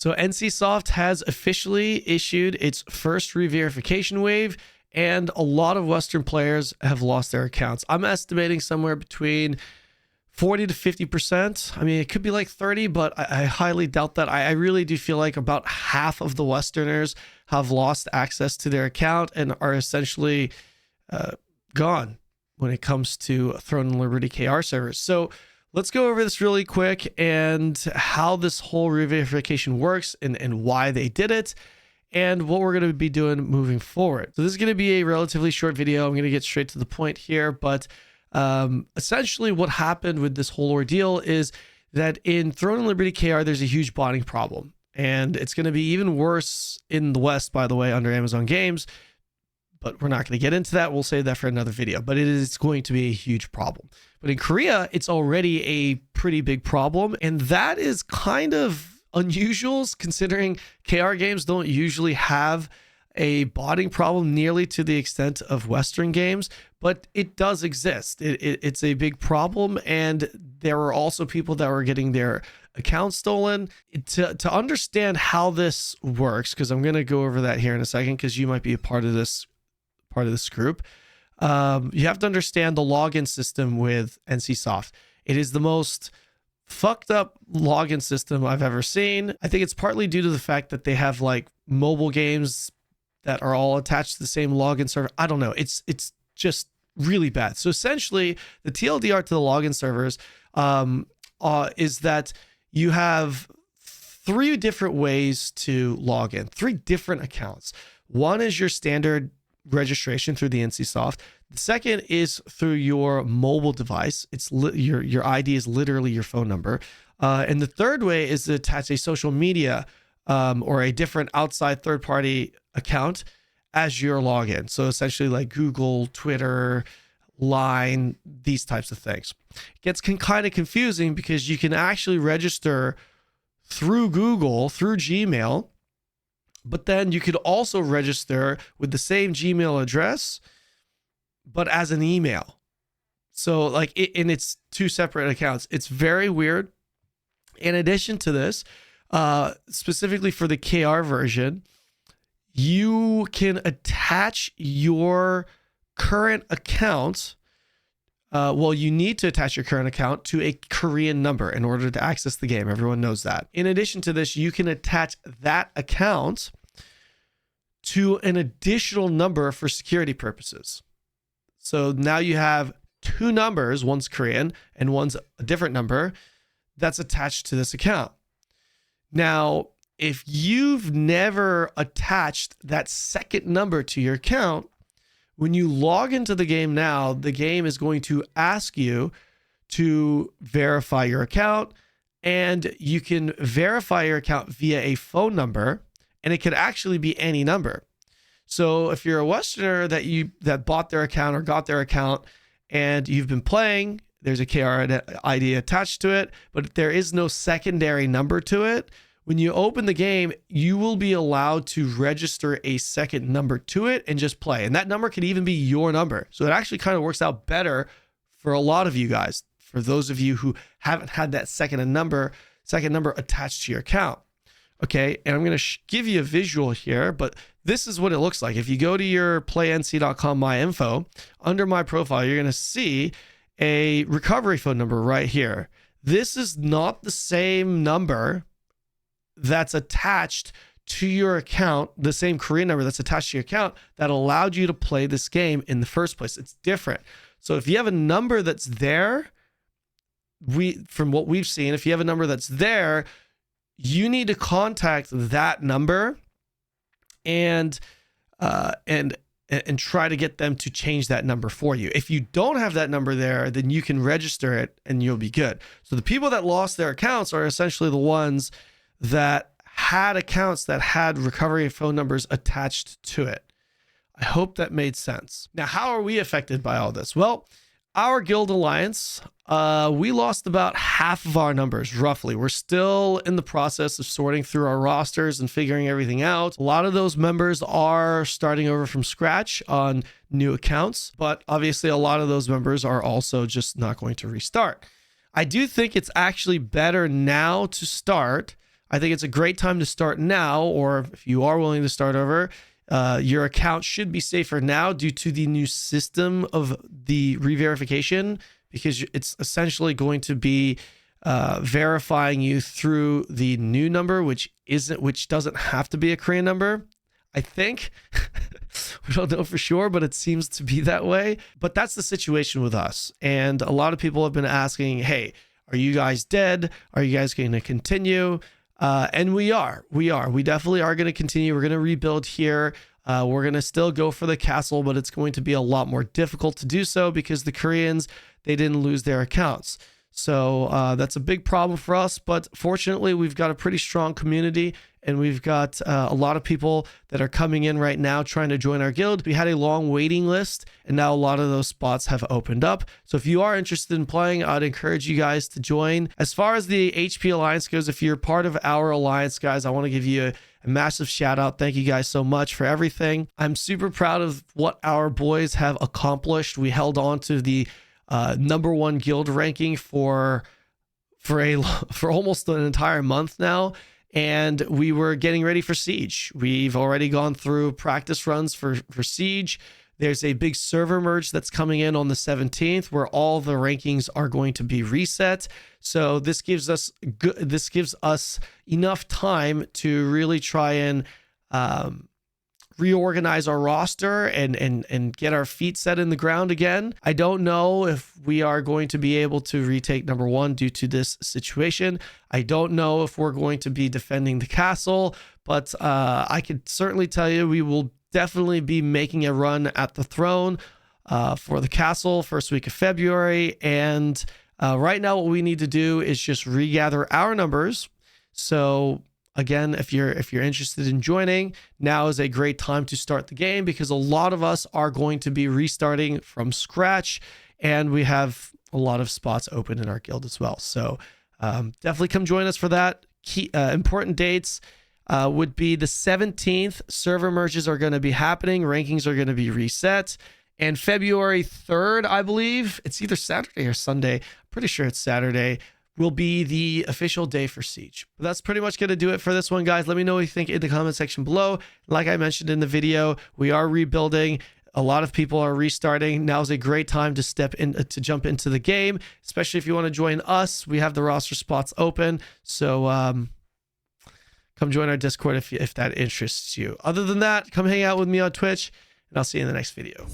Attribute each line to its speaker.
Speaker 1: So NCSoft has officially issued its first re-verification wave, and a lot of Western players have lost their accounts. I'm estimating somewhere between 40 to 50%. I mean, it could be like 30, but I highly doubt that. I really do feel like about half of the Westerners have lost access to their account and are essentially gone when it comes to Throne and Liberty KR servers. So let's go over this really quick and how this whole re-verification works and why they did it and what we're going to be doing moving forward. So this is going to be a relatively short video. I'm going to get straight to the point here, but essentially what happened with this whole ordeal is that in Throne and Liberty KR, there's a huge botting problem, and it's going to be even worse in the West, by the way, under Amazon Games, but we're not going to get into that. We'll save that for another video, but it is going to be a huge problem. But in Korea, it's already a pretty big problem, and that is kind of unusual considering KR games don't usually have a botting problem nearly to the extent of Western games, but it does exist. It's a big problem, and there are also people that were getting their accounts stolen. To understand how this works, because I'm going to go over that here in a second, because you might be a part of this group. You have to understand the login system with NCSoft. It is the most fucked up login system I've ever seen. I think it's partly due to the fact that they have like mobile games that are all attached to the same login server. I don't know. It's just really bad. So essentially, the TLDR to the login servers is that you have 3 different ways to log in, 3 different accounts. One is your standard registration through the NCSoft. The second is through your mobile device. It's your ID is literally your phone number. And the third way is to attach a social media or a different outside third-party account as your login. So essentially like Google, Twitter, Line, these types of things. It gets kind of confusing because you can actually register through Google, through Gmail, but then you could also register with the same Gmail address, but as an email. So like and it's 2 separate accounts. It's very weird. In addition to this, specifically for the KR version, you can attach your current account. You need to attach your current account to a Korean number in order to access the game. Everyone knows that. In addition to this, you can attach that account to an additional number for security purposes. So now you have 2 numbers, one's Korean and one's a different number that's attached to this account. Now, if you've never attached that second number to your account, when you log into the game now, the game is going to ask you to verify your account, and you can verify your account via a phone number, and it could actually be any number. So if you're a Westerner that bought their account or got their account and you've been playing, there's a KR ID attached to it, but there is no secondary number to it. When you open the game, you will be allowed to register a second number to it and just play. And that number could even be your number. So it actually kind of works out better for a lot of you guys, for those of you who haven't had that second number attached to your account. Okay, and I'm going to give you a visual here, but this is what it looks like. If you go to your plaync.com my info, under my profile, you're going to see a recovery phone number right here. This is not the same number that's attached to your account, the same Korean number that's attached to your account that allowed you to play this game in the first place. It's different. So if you have a number that's there, from what we've seen, if you have a number that's there, you need to contact that number and try to get them to change that number for you. If you don't have that number there, then you can register it and you'll be good. So the people that lost their accounts are essentially the ones that had accounts that had recovery phone numbers attached to it. I hope that made sense. Now, how are we affected by all this? Well, our guild alliance, we lost about half of our numbers, roughly. We're still in the process of sorting through our rosters and figuring everything out. A lot of those members are starting over from scratch on new accounts, but obviously a lot of those members are also just not going to restart. I do think it's actually better now to start. I think it's a great time to start now, or if you are willing to start over, your account should be safer now due to the new system of the re-verification, because it's essentially going to be verifying you through the new number, which doesn't have to be a Korean number. I think we don't know for sure, but it seems to be that way. But that's the situation with us. And a lot of people have been asking, hey, are you guys dead? Are you guys going to continue? And we definitely are going to continue. We're going to rebuild here. We're going to still go for the castle, but it's going to be a lot more difficult to do so because the Koreans, they didn't lose their accounts. So that's a big problem for us. But fortunately, we've got a pretty strong community, and we've got a lot of people that are coming in right now trying to join our guild. We had a long waiting list, and now a lot of those spots have opened up. So if you are interested in playing, I'd encourage you guys to join. As far as the HP Alliance goes, if you're part of our alliance, guys, I want to give you a massive shout out. Thank you guys so much for everything. I'm super proud of what our boys have accomplished. We held on to the #1 guild ranking for almost an entire month now, and we were getting ready for Siege. We've already gone through practice runs for Siege. There's a big server merge that's coming in on the 17th where all the rankings are going to be reset. So this gives us enough time to really try and reorganize our roster and get our feet set in the ground again. I don't know if we are going to be able to retake #1 due to this situation. I don't know if we're going to be defending the castle, but I could certainly tell you we will definitely be making a run at the throne for the castle first week of February. And right now what we need to do is just regather our numbers. So again, if you're interested in joining, now is a great time to start the game, because a lot of us are going to be restarting from scratch, and we have a lot of spots open in our guild as well. So definitely come join us for that. Key important dates would be the 17th. Server merges are going to be happening. Rankings are going to be reset. And February 3rd, I believe, it's either Saturday or Sunday. Pretty sure it's Saturday, will be the official day for Siege. But that's pretty much going to do it for this one, guys. Let me know what you think in the comment section below. Like I mentioned in the video, we are rebuilding. A lot of people are restarting. Now is a great time to jump into the game, especially if you want to join us. We have the roster spots open. So come join our Discord if that interests you. Other than that, come hang out with me on Twitch, and I'll see you in the next video.